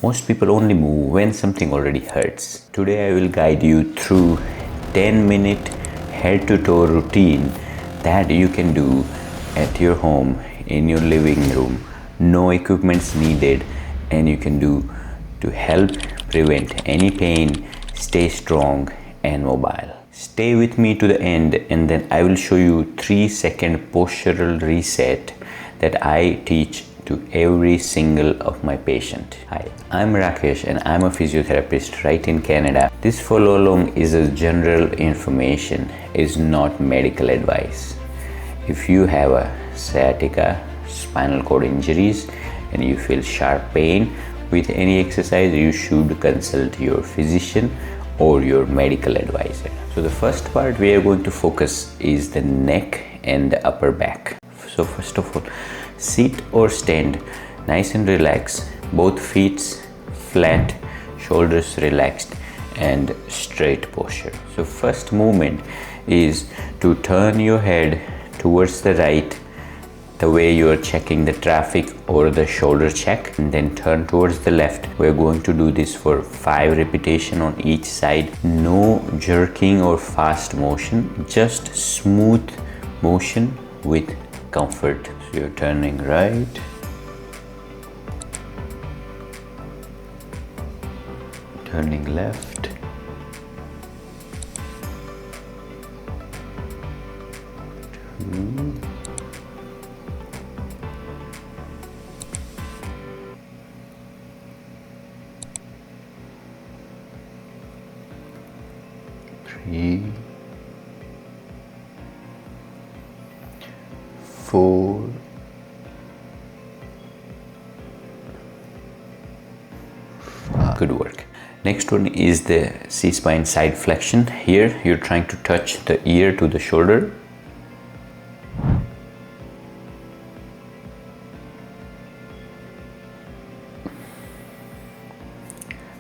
Most people only move when something already hurts. Today I will guide you through 10-minute head to toe routine that you can do at your home, in your living room. No equipments needed, and you can do to help prevent any pain, stay strong and mobile. Stay with me to the end, and then I will show you 3-second postural reset that I teach to every single of my patient. Hi, I'm Rakesh and I'm a physiotherapist right in Canada. This follow along is a general information, is not medical advice. If you have a sciatica, spinal cord injuries, and you feel sharp pain with any exercise, you should consult your physician or your medical advisor. So the first part we are going to focus is the neck and the upper back. So first of all, sit or stand nice and relaxed, both feet flat, shoulders relaxed and straight posture. So first movement is to turn your head towards the right, the way you are checking the traffic or the shoulder check, and then turn towards the left. We're going to do this for 5 repetitions on each side. No jerking or fast motion, just smooth motion with comfort. So you're turning right, turning left, two, 3, 4, 5. Good work. Next one is the C-spine side flexion. Here you're trying to touch the ear to the shoulder.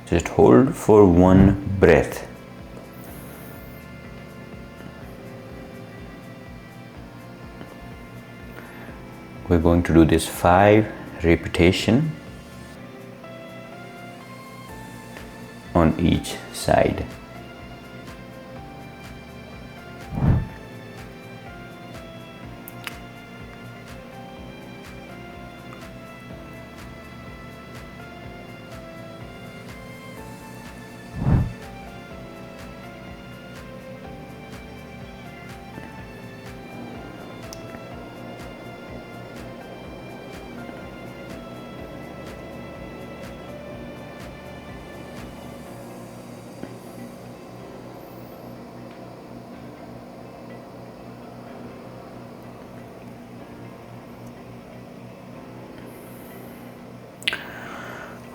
Just hold for 1 breath. We're going to do this 5 repetitions on each side.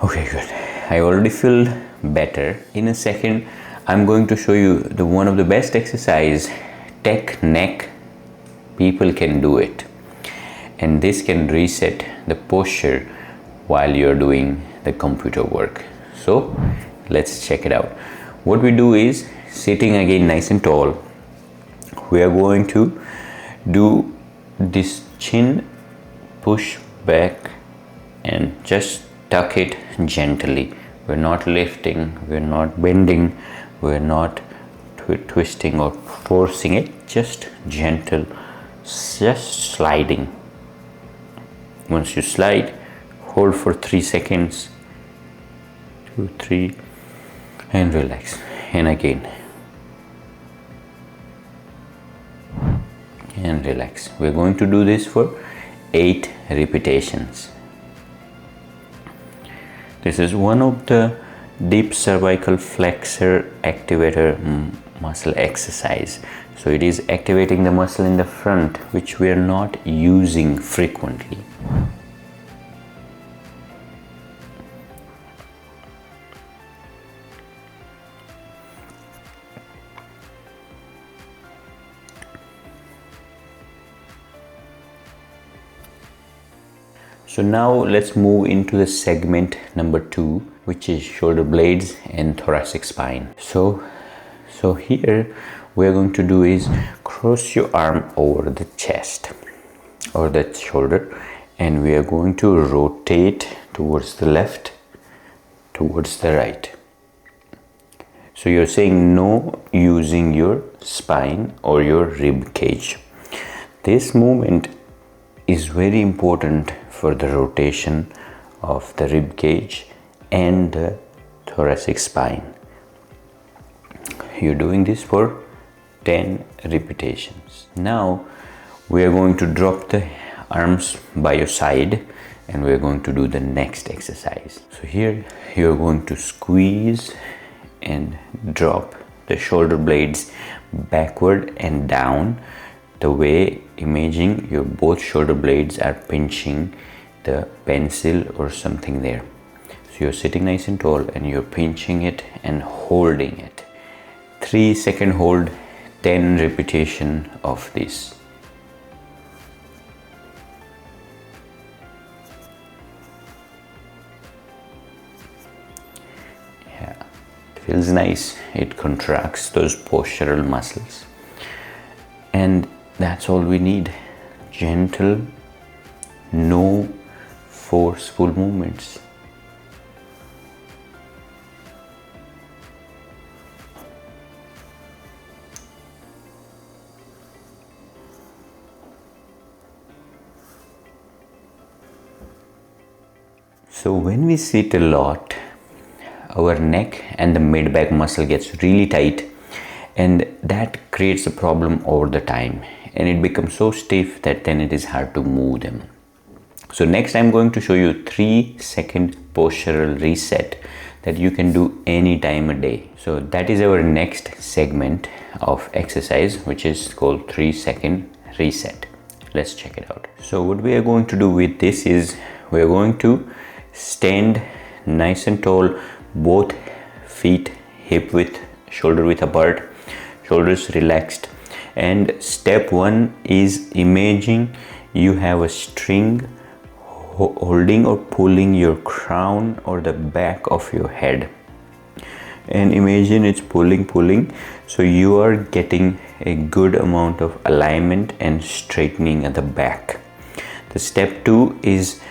Okay, good. I already feel better. In a second, I'm going to show you one of the best exercise, tech neck. People can do it, and this can reset the posture while you're doing the computer work. So let's check it out. What we do is, sitting again nice and tall, we are going to do this chin push back and just tuck it gently. We're not lifting, we're not bending, we're not twisting or forcing it, just gentle, just sliding. Once you slide, hold for 3 seconds, 2, 3, and relax. And again, and relax. We're going to do this for 8 repetitions. This is one of the deep cervical flexor activator muscle exercise. So it is activating the muscle in the front, which we are not using frequently. So now let's move into the segment number 2, which is shoulder blades and thoracic spine. So here we are going to do is cross your arm over the chest or the shoulder, and we are going to rotate towards the left towards the right. So you're saying no using your spine or your rib cage. This movement is very important for the rotation of the rib cage and the thoracic spine. You're doing this for 10 repetitions. Now we are going to drop the arms by your side and we are going to do the next exercise. So here you're going to squeeze and drop the shoulder blades backward and down, the way imaging your both shoulder blades are pinching the pencil or something there. So you're sitting nice and tall and you're pinching it and holding it. 3-second hold, 10 repetition of this. Yeah, it feels nice. It contracts those postural muscles. And that's all we need. Gentle, no forceful movements. So when we sit a lot, our neck and the mid-back muscle gets really tight, and that creates a problem over the time, and it becomes so stiff that then it is hard to move them. So next I'm going to show you 3-second postural reset that you can do any time a day. So that is our next segment of exercise, which is called 3-second reset. Let's check it out. So what we are going to do with this is we are going to stand nice and tall, both feet hip width, shoulder width apart, shoulders relaxed. And step 1 is imaging you have a string holding or pulling your crown or the back of your head, and imagine it's pulling, so you are getting a good amount of alignment and straightening at the back. The step 2 is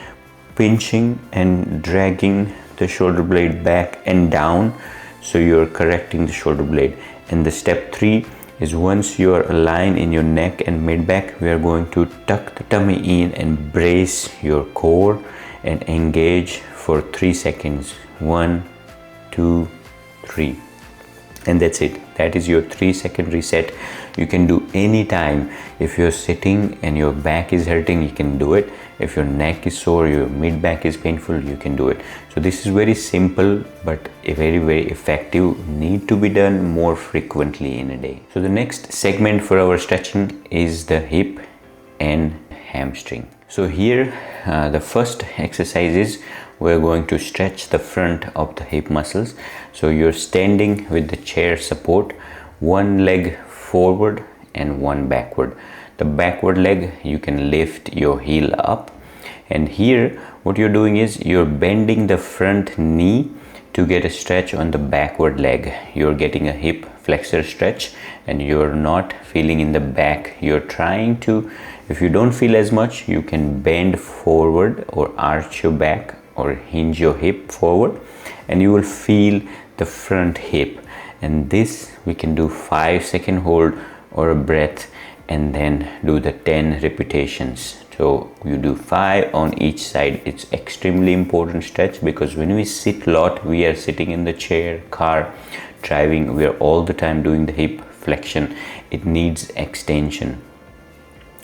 pinching and dragging the shoulder blade back and down, so you're correcting the shoulder blade. And the step 3 is once you are aligned in your neck and mid-back, we are going to tuck the tummy in and brace your core and engage for 3 seconds. 1, 2, 3. And that's it. That is your 3-second reset. You can do any time. If you're sitting and your back is hurting, you can do it. If your neck is sore, your mid-back is painful, you can do it. So this is very simple but a very effective. Need to be done more frequently in a day. So the next segment for our stretching is the hip and hamstring. So here the first exercise is we're going to stretch the front of the hip muscles. So you're standing with the chair support, one leg forward and one backward. The backward leg, you can lift your heel up, and here what you're doing is you're bending the front knee to get a stretch on the backward leg. You're getting a hip flexor stretch and you're not feeling in the back. You're trying to, if you don't feel as much, you can bend forward or arch your back or hinge your hip forward and you will feel the front hip. And this we can do 5-second hold or a breath and then do the 10 repetitions. So you do 5 on each side. It's extremely important stretch because when we sit a lot, we are sitting in the chair, car, driving, we are all the time doing the hip flexion. It needs extension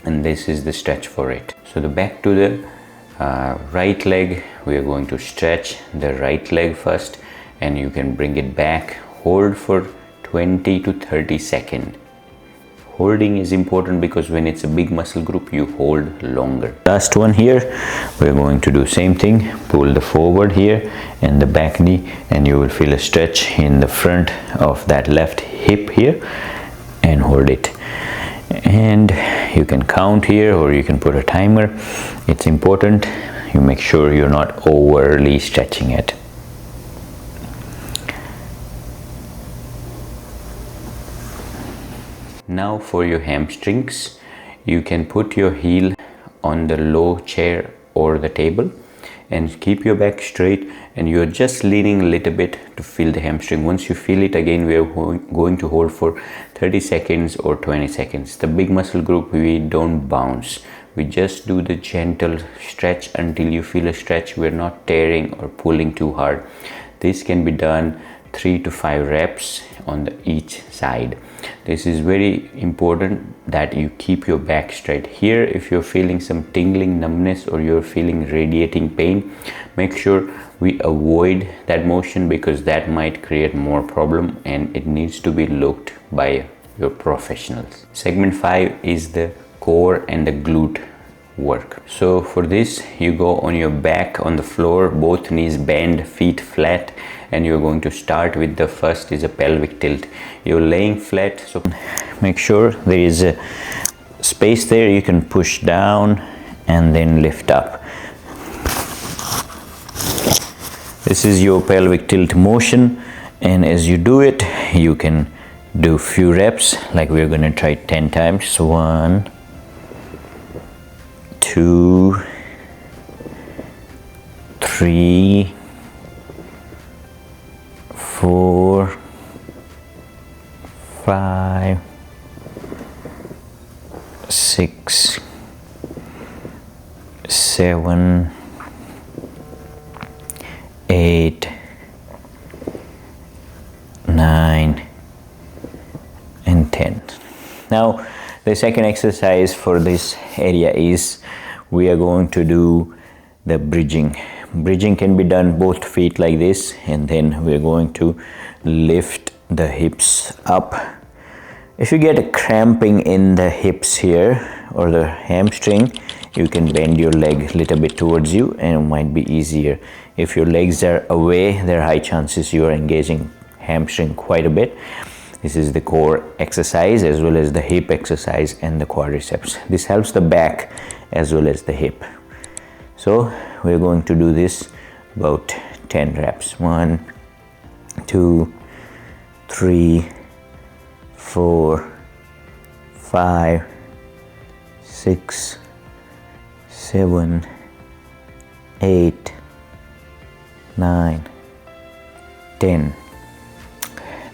and this is the stretch for it. So the back to the right leg, we are going to stretch the right leg first and you can bring it back, hold for 20 to 30 seconds. Holding is important because when it's a big muscle group, you hold longer. Last one here, we're going to do same thing, pull the forward here and the back knee and you will feel a stretch in the front of that left hip here and hold it. And you can count here or you can put a timer. It's important you make sure you're not overly stretching it. Now for your hamstrings, you can put your heel on the low chair or the table and keep your back straight, and you're just leaning a little bit to feel the hamstring. Once you feel it again, we are going to hold for 30 seconds or 20 seconds. The big muscle group, we don't bounce. We just do the gentle stretch until you feel a stretch. We're not tearing or pulling too hard. This can be done 3 to 5 reps on each side. This is very important that you keep your back straight. Here, if you're feeling some tingling numbness or you're feeling radiating pain, make sure we avoid that motion, because that might create more problem and it needs to be looked by your professionals. Segment 5 is the core and the glute work. So for this, you go on your back on the floor, both knees bend, feet flat, and you're going to start with the first is a pelvic tilt. You're laying flat, so make sure there is a space there. You can push down and then lift up. This is your pelvic tilt motion, and as you do it, you can do few reps, like we're going to try 10 times. So 1, 2, 3, 4, 5, 6, 7, 8, 9, and 10. Now the second exercise for this area is we are going to do the bridging. Bridging can be done both feet like this, and then we're going to lift the hips up. If you get a cramping in the hips here or the hamstring, you can bend your leg a little bit towards you and it might be easier. If your legs are away, there are high chances you are engaging hamstring quite a bit. This is the core exercise as well as the hip exercise and the quadriceps. This helps the back as well as the hip. So we're going to do this about 10 reps. 1, 2, 3, 4, 5, 6, 7, 8, 9, 10.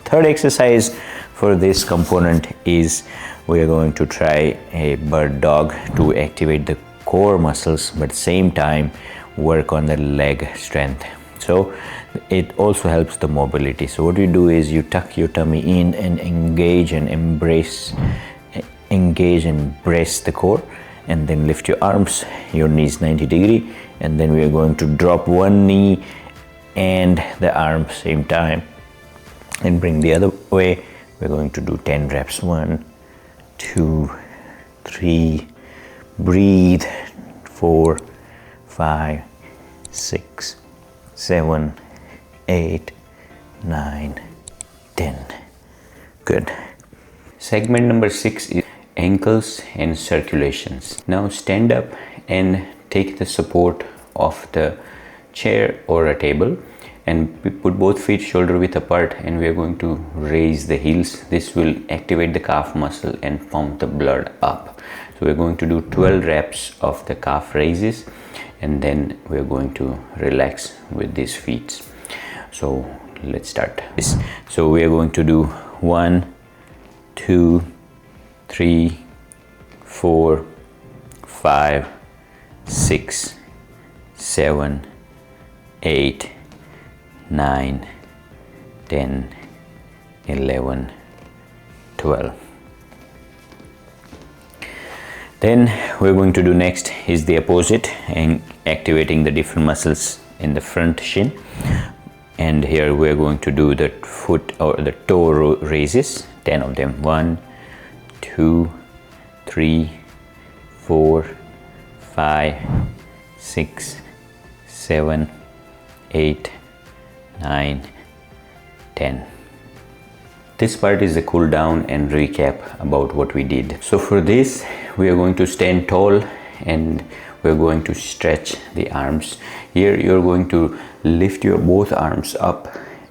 Third exercise for this component is we are going to try a bird dog to activate the core muscles, but same time work on the leg strength. So it also helps the mobility. So what you do is you tuck your tummy in and engage and brace the core, and then lift your arms, your knees 90 degree, and then we are going to drop one knee and the arm same time and bring the other way. We're going to do 10 reps. 1, 2, 3, breathe. 4, 5, 6, 7, 8, 9, 10. Good. Segment number 6 is ankles and circulations. Now stand up and take the support of the chair or a table, and put both feet shoulder width apart, and we are going to raise the heels. This will activate the calf muscle and pump the blood up. So we're going to do 12 reps of the calf raises, and then we're going to relax with these feet. So let's start this. So we are going to do 1, 2, 3, 4, 5, 6, 7, 8, 9, 10, 11, 12. Then we're going to do next is the opposite, and activating the different muscles in the front shin. And here we're going to do the foot or the toe raises, 10 of them. 1, 2, 3, 4, 5, 6, 7, 8, 9, 10. This part is a cool down and recap about what we did. So for this, we are going to stand tall and we're going to stretch the arms. Here you're going to lift your both arms up,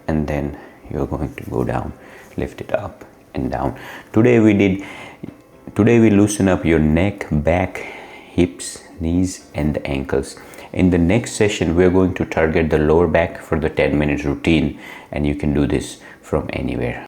and then you're going to go down, lift it up and down. Today we loosen up your neck, back, hips, knees and the ankles. In the next session, we're going to target the lower back for the 10-minute routine, and you can do this from anywhere.